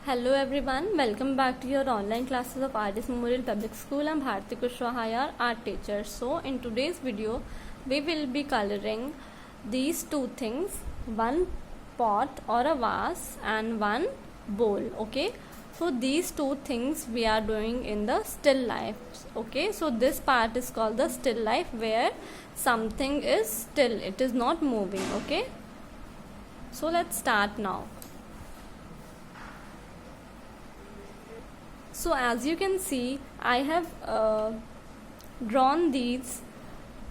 Hello everyone, welcome back to your online classes of RDS Memorial Public School. I'm Bharti Kushwaha, your art teacher. So in today's video, we will be coloring these two things, one pot or a vase and one bowl. Okay, so these two things we are doing in the still life. Okay, so this part is called the still life, where something is still, it is not moving. Okay, so let's start now. So as you can see, I have drawn these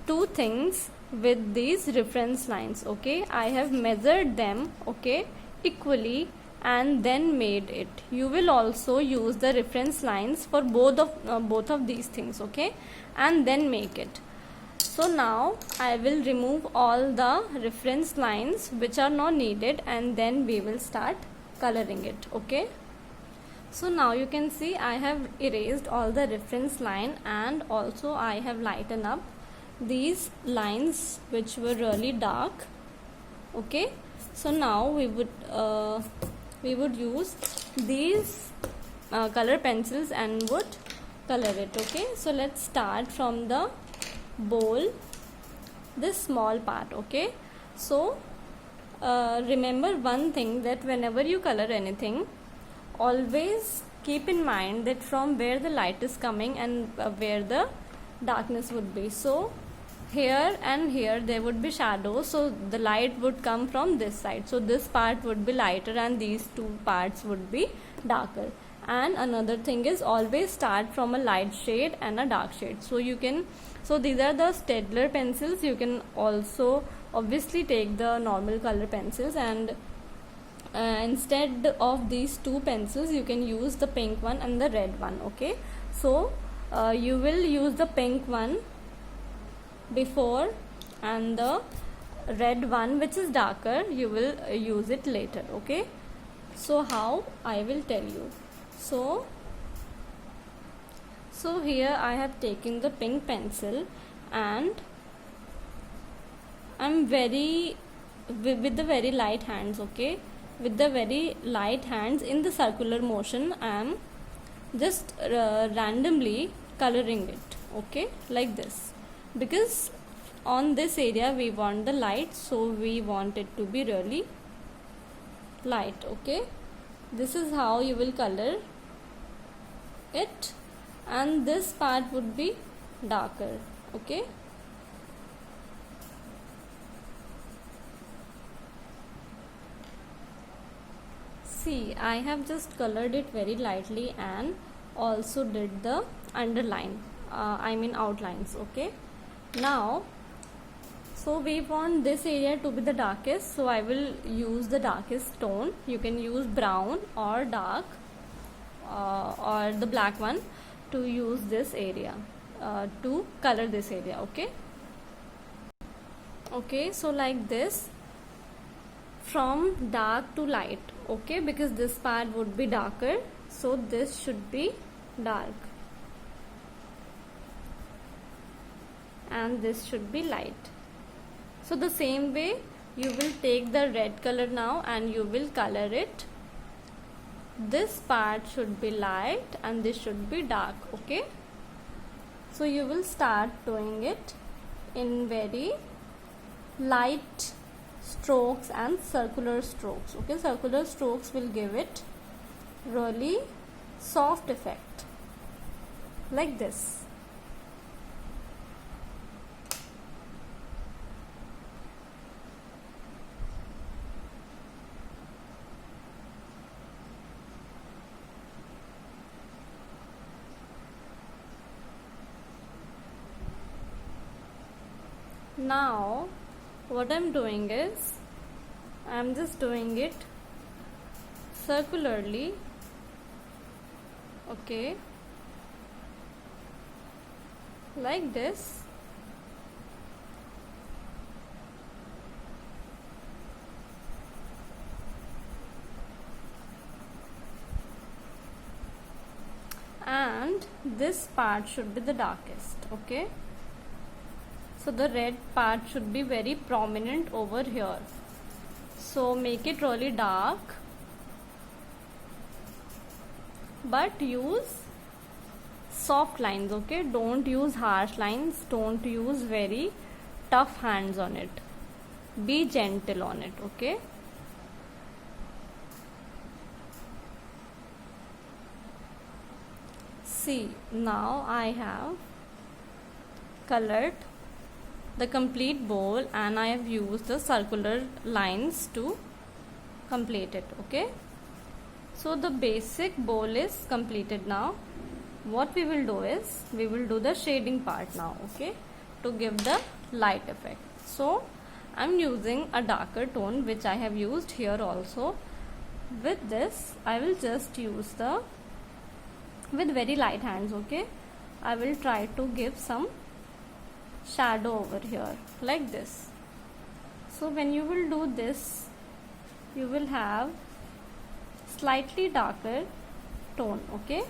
two things with these reference lines. Okay, I have measured them, okay, equally and then made it. You will also use the reference lines for both of these things, okay, and then make it. So now I will remove all the reference lines which are not needed, and then we will start coloring it. Okay, so now you can see I have erased all the reference line, and also I have lightened up these lines which were really dark. Okay, so now we would use these color pencils and would color it. Okay, so let's start from the bowl, this small part. Okay, so remember one thing, that whenever you color anything, always keep in mind that from where the light is coming and where the darkness would be. So here and here there would be shadows, so the light would come from this side, so this part would be lighter and these two parts would be darker. And another thing is, always start from a light shade and a dark shade. So these are the Staedtler pencils. You can also obviously take the normal color pencils, and instead of these two pencils you can use the pink one and the red one. Okay, so you will use the pink one before, and the red one, which is darker, you will use it later. Okay, so how, I will tell you. So here I have taken the pink pencil, and I'm with the very light hands. Okay, with the very light hands in the circular motion, I am just randomly coloring it. Okay, like this, because on this area we want the light, so we want it to be really light. Okay, this is how you will color it, and this part would be darker. Okay, see, I have just colored it very lightly and also did the underline, outlines. Okay, now so we want this area to be the darkest, so I will use the darkest tone. You can use brown or dark or the black one to use this area, to color this area. Okay, so like this, from dark to light. Okay, because this part would be darker, so this should be dark and this should be light. So the same way you will take the red color now and you will color it. This part should be light and this should be dark. Okay, so you will start doing it in very light strokes and circular strokes. Okay, circular strokes will give it really soft effect, like this. Now what I'm doing is, I'm just doing it circularly. Okay, like this. And this part should be the darkest. Okay, so the red part should be very prominent over here, so make it really dark but use soft lines, okay? Don't use harsh lines, don't use very tough hands on it, be gentle on it, okay? See, now I have colored the complete bowl and I have used the circular lines to complete it, okay? So the basic bowl is completed now. What we will do is, we will do the shading part now, okay, to give the light effect. So I'm using a darker tone which I have used here also. With this I will just use with very light hands, okay, I will try to give some shadow over here like this. So when you will do this, you will have slightly darker tone, okay?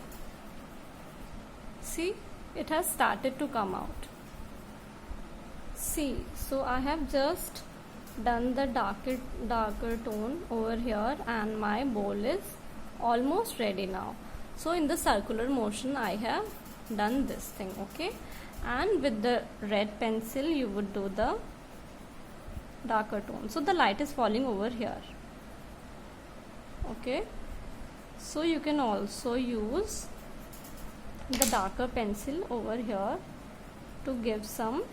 See, it has started to come out. See, so I have just done the darker tone over here and my bowl is almost ready now. So in the circular motion I have done this thing, okay? And with the red pencil you would do the darker tone. So the light is falling over here, okay? So you can also use the darker pencil over here to give some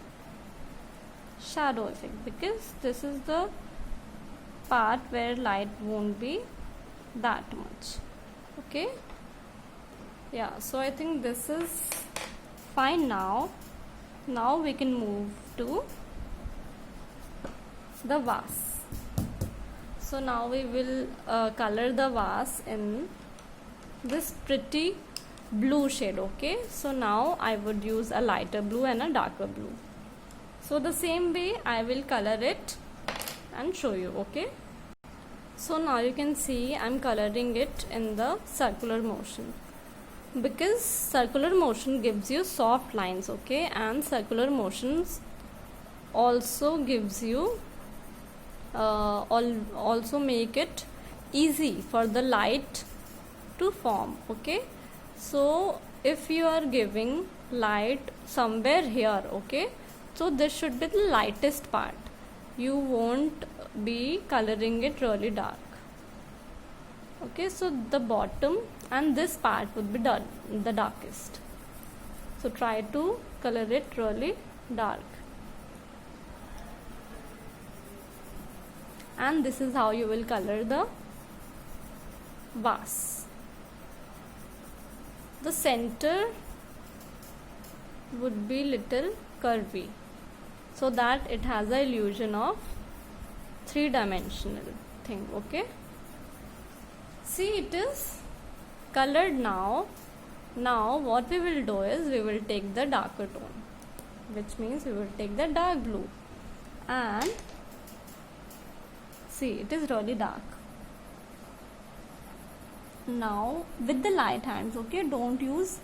shadow effect, because this is the part where light won't be that much, okay? Yeah, so I think this is fine now. Now we can move to the vase. So now we will color the vase in this pretty blue shade, okay? So now I would use a lighter blue and a darker blue. So the same way I will color it and show you, okay? So now you can see I'm coloring it in the circular motion, because circular motion gives you soft lines, okay, and circular motions also gives you also make it easy for the light to form, okay? So if you are giving light somewhere here, okay, so this should be the lightest part, you won't be coloring it really dark, okay? So the bottom and this part would be the darkest, so try to color it really dark. And this is how you will color the vase. The center would be little curvy, so that it has the illusion of three-dimensional thing, okay? See, it is colored now. Now what we will do is, we will take the darker tone, which means we will take the dark blue, and see, it is really dark. Now with the light hands, okay, don't use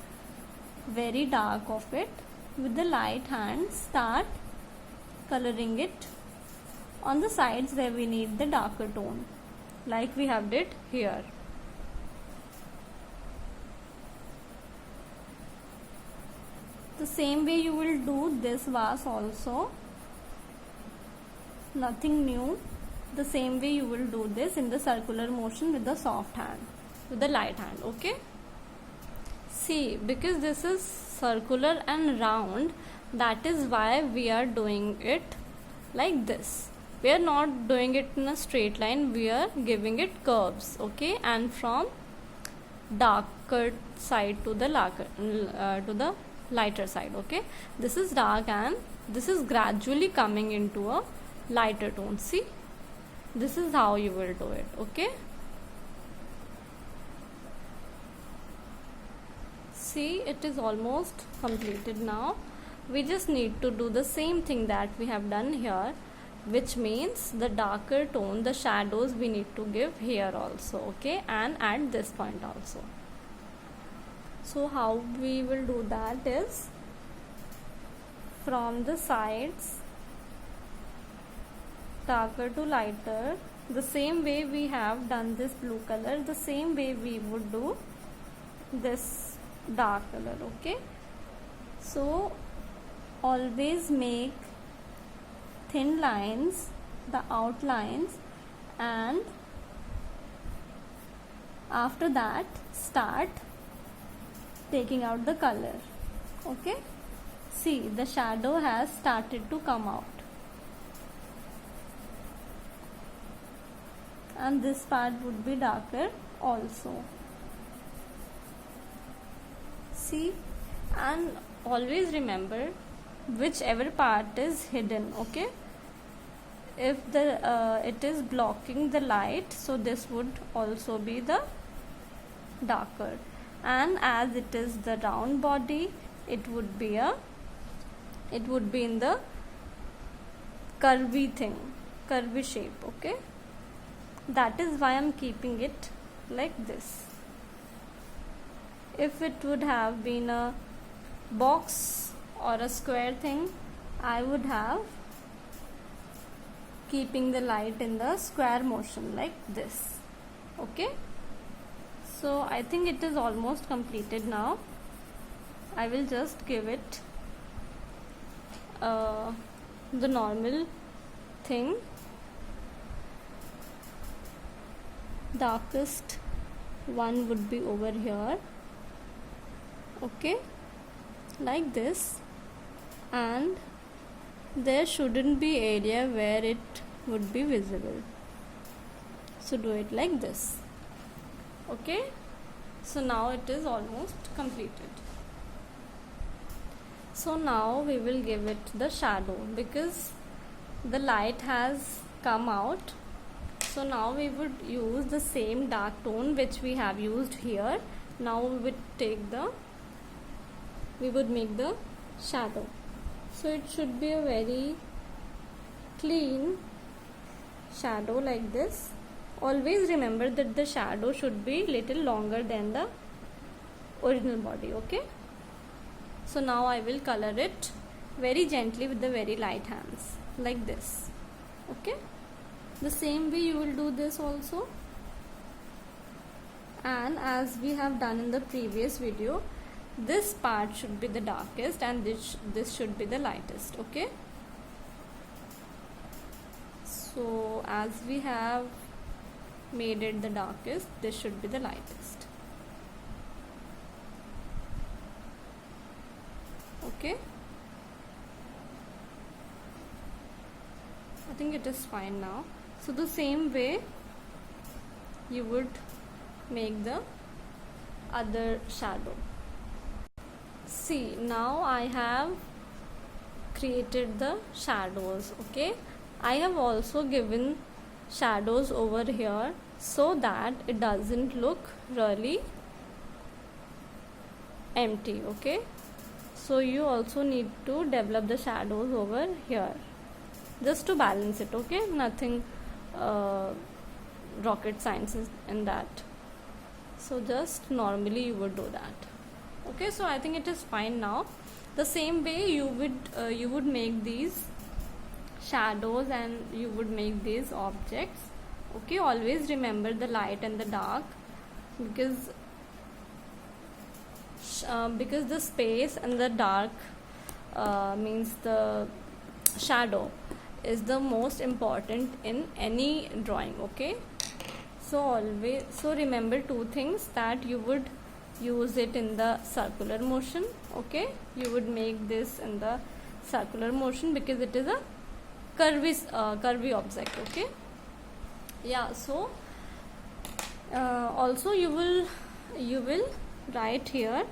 very dark of it. With the light hands, start coloring it on the sides where we need the darker tone, like we have did here. The same way you will do this vase also, nothing new. The same way you will do this in the circular motion with the soft hand, with the light hand, okay? See, because this is circular and round, that is why we are doing it like this. We are not doing it in a straight line, we are giving it curves, okay? And from darker side to the lighter side, okay? This is dark and this is gradually coming into a lighter tone. See, this is how you will do it, okay? See, it is almost completed now. We just need to do the same thing that we have done here, which means the darker tone, the shadows we need to give here also, okay, and at this point also. So how we will do that is, from the sides, darker to lighter, the same way we have done this blue color, the same way we would do this dark color. Okay, so always make thin lines, the outlines, and after that start taking out the color. Okay, see, the shadow has started to come out, and this part would be darker also. See, and always remember whichever part is hidden. Okay, if it is blocking the light, so this would also be the darker, and as it is the round body, it would be in the curvy shape. Okay, that is why I'm keeping it like this. If it would have been a box or a square thing, I would have keeping the light in the square motion like this. Okay, so I think it is almost completed now. I will just give it the normal thing. Darkest one would be over here. Okay, like this, and there shouldn't be area where it would be visible, so do it like this. Okay, so now it is almost completed. So now we will give it the shadow because the light has come out. So now we would use the same dark tone which we have used here. Now we would make the shadow. So it should be a very clean shadow like this. Always remember that the shadow should be little longer than the original body. Okay, so now I will color it very gently with the very light hands like this. Okay, the same way you will do this also, and as we have done in the previous video, this part should be the darkest and this should be the lightest. Okay, so as we have made it the darkest, this should be the lightest. Okay, I think it is fine now. So the same way you would make the other shadow. See, now I have created the shadows. Okay, I have also given shadows over here so that it doesn't look really empty. Okay, so you also need to develop the shadows over here just to balance it. Okay, nothing rocket science in that, so just normally you would do that. Okay, so I think it is fine now. The same way you would make these shadows and you would make these objects. Okay, always remember the light and the dark, because the space and the dark means the shadow is the most important in any drawing. Okay, so remember two things, that you would use it in the circular motion. Okay, you would make this in the circular motion because it is a curvy object. Okay, yeah, so also you will write here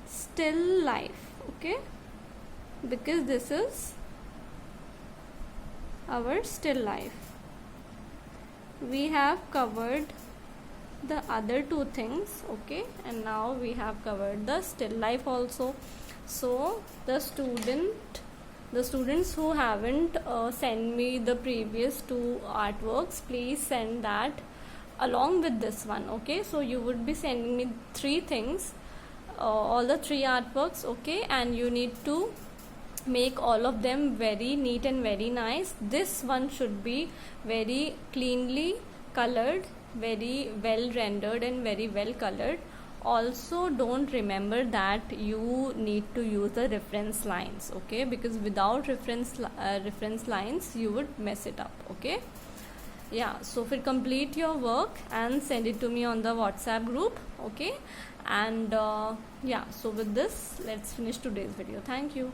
still life. Okay, because this is our still life. We have covered the other two things. Okay, and now we have covered the still life also. So the students who haven't sent me the previous two artworks, please send that along with this one. Okay, so you would be sending me three things, all the three artworks. Okay, and you need to make all of them very neat and very nice. This one should be very cleanly colored very well rendered and very well colored. Also don't remember that you need to use the reference lines, okay, because without reference lines you would mess it up, okay. Yeah, so फिर complete your work and send it to me on the WhatsApp group, okay. And yeah, so with this let's finish today's video. Thank you.